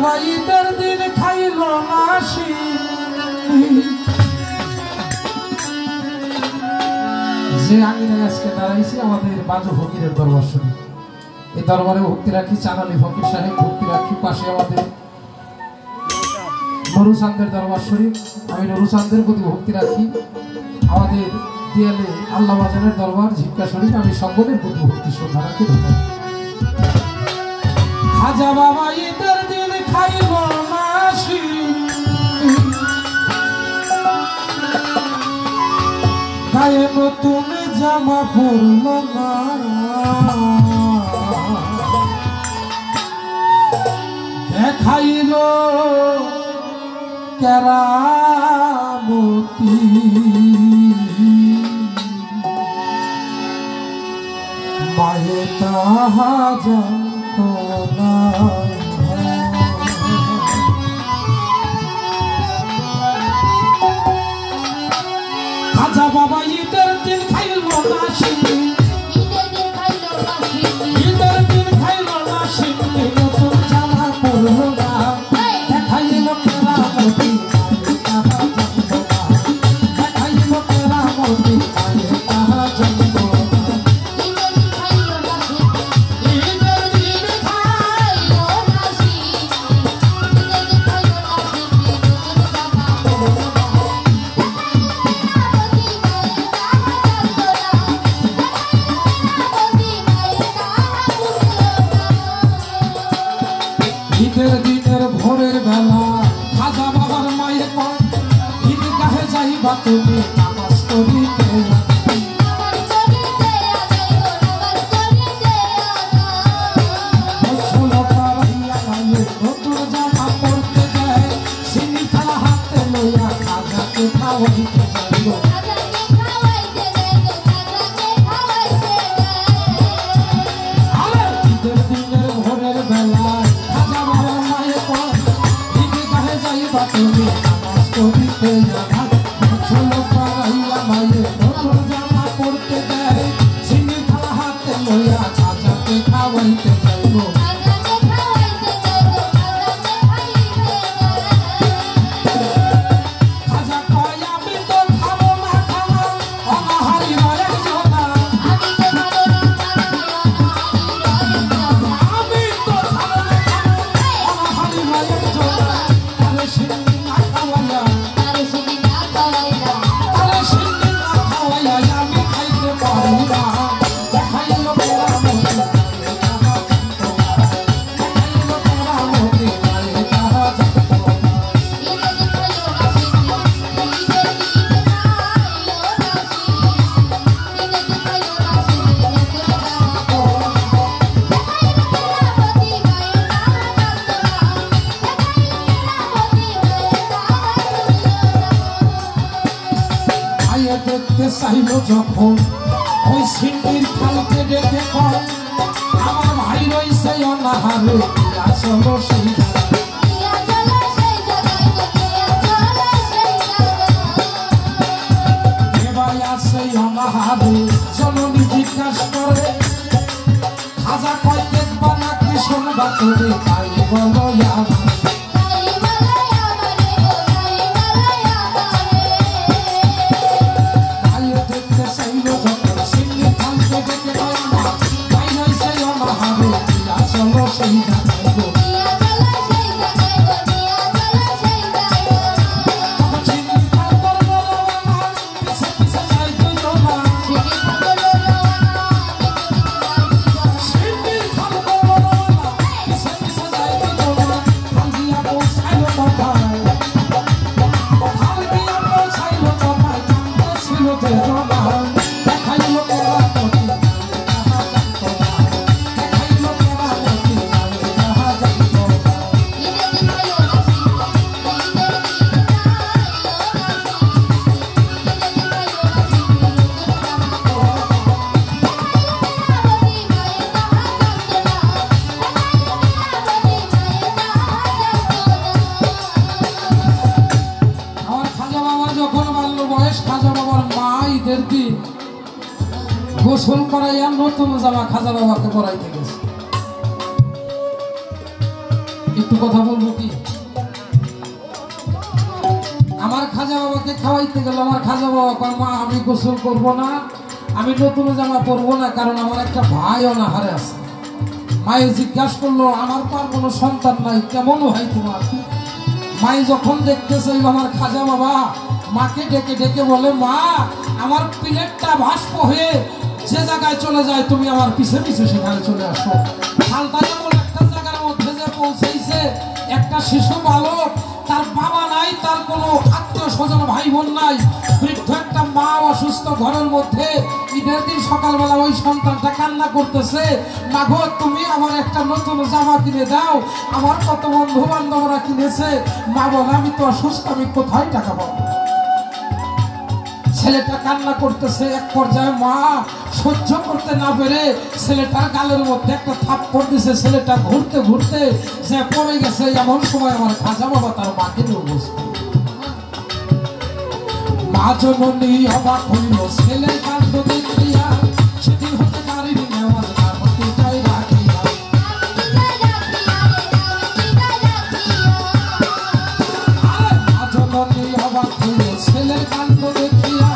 বাবা ঈদের দিন খাইল মাসি যে আঙিনায় আজকে দাঁড়াইছি আমাদের বাজু ফকিরের দরবার শুনি। এই দরবারে ভক্তি রাখি চানালি ফকির সাহেব, ভক্তি রাখি পাশে আমাদের নুরুচাঁদের দরবার শরীফ। আমি নুরুচাঁদের প্রতি ভক্তি রাখি। আমাদের দিয়ালে আল্লাহ বাজানের দরবার ঝিক্কা শরীফ। আমি সকলের প্রতি ভক্তি শ্রদ্ধা রাখি। খাজা বাবা ঈদের দিন খাইল মাসি গায়ে নতুন জামা পরল না, দেখাইল কেরামতি মায়ে তাহা জানতো না। খাজা বাবা ঈদের দিন খাইল মাসি, ঈদের দিন খাইল মাসি নতুন জামা পরল না, দেখাইল কেরামতি দেখাইল কেরামতি মায়ে তাহা জানতো না। ঈদের দিনের ভোরের বেলা খাজা বাবার মায়ের কয় ঈদগাহে যাইবা তুমি নামাজ পড়িতে। নতুন জামা পড়তে যায় চিনি থালা হাতে লইয়া খাজাকে খাওয়াইতে যাইব। ঈদের দিনের ভোরের বেলা তুমি নামাজ পড়িতে যাবা, ছোলো পাড়াইয়া মায়ে নতুন জামা পড়তে দেয় চিনি থালা হাতে লইয়া খাজাকে খাওয়াইতে যাইব। খাজা কয় আমি তো খাবো না খানা অনাহারি মায়ের জনা, আমি তো খাবো না অনাহারি মায়ের জনা। দেখতে চাইল যখন ওই সিন্দির খালকে ডেকে কয় আমার ভাই রইছে অনাহারে চলো সেই ভাই আছে অনাহারে জননী জিজ্ঞাসা করে খাজা কয় দেখবা নাকি শুনবা তুমি তাই বলো গোসল করাইয়া নতুন জামা খাজা বাবাকে পরাইতে গেছে। একটু কথা বলবো কি, আমার খাজা বাবাকে খাওয়াইতে গেল, আমার খাজা বাবা কয় মা আমি গোসল করব না, আমি নতুন জামা পরবো না, কারণ আমার একটা ভাই অনাহারে আছে। মায়ে জিজ্ঞাসা করলো আমার তো আর কোনো সন্তান নাই, কেমন ভাই তোমার? মায়ে যখন দেখতেছে আমার খাজা বাবা মাকে ডেকে ডেকে বলে মা আমার প্লেটটা ভাস্প হয়ে যে জায়গায় চলে যায় তুমি আমার পিছে পিছে সেখানে চলে আসো। ফালতায় এমন একটা জায়গার মধ্যে যে পৌঁছেছে, একটা শিশু বালক, তার বাবা নাই, তার কোনো আত্মীয় স্বজন ভাই বোন নাই, বৃদ্ধ একটা মা অসুস্থ ঘরের মধ্যে। ঈদের দিন সকালবেলা ওই সন্তানটা কান্না করতেছে, মা গো তুমি আমার একটা নতুন জামা কিনে দাও, আমার কত বন্ধু বান্ধবরা কিনেছে। মা বলে আমি তো অসুস্থ, আমি কোথায় টাকা পাবো? ছেলেটা কান্না করতেছে, এক পর্যায়ে মা সহ্য করতে না পেরে ছেলেটার গালের মধ্যে একটা থাপ্পড় দিছে। ছেলেটা ঘুরতে ঘুরতে যে পড়ে গেছে। এমন সময় আমার খাজা বাবা তার মাকে নিয়ে বসে, মা জননী অবাক হইল ছেলের কাণ্ড দেখিয়া, সেদিন হতে গাড়ির নেওয়াজ না হতে চাই রাখিয়া। মা জননী অবাক হইল ছেলের কাণ্ড দেখিয়া,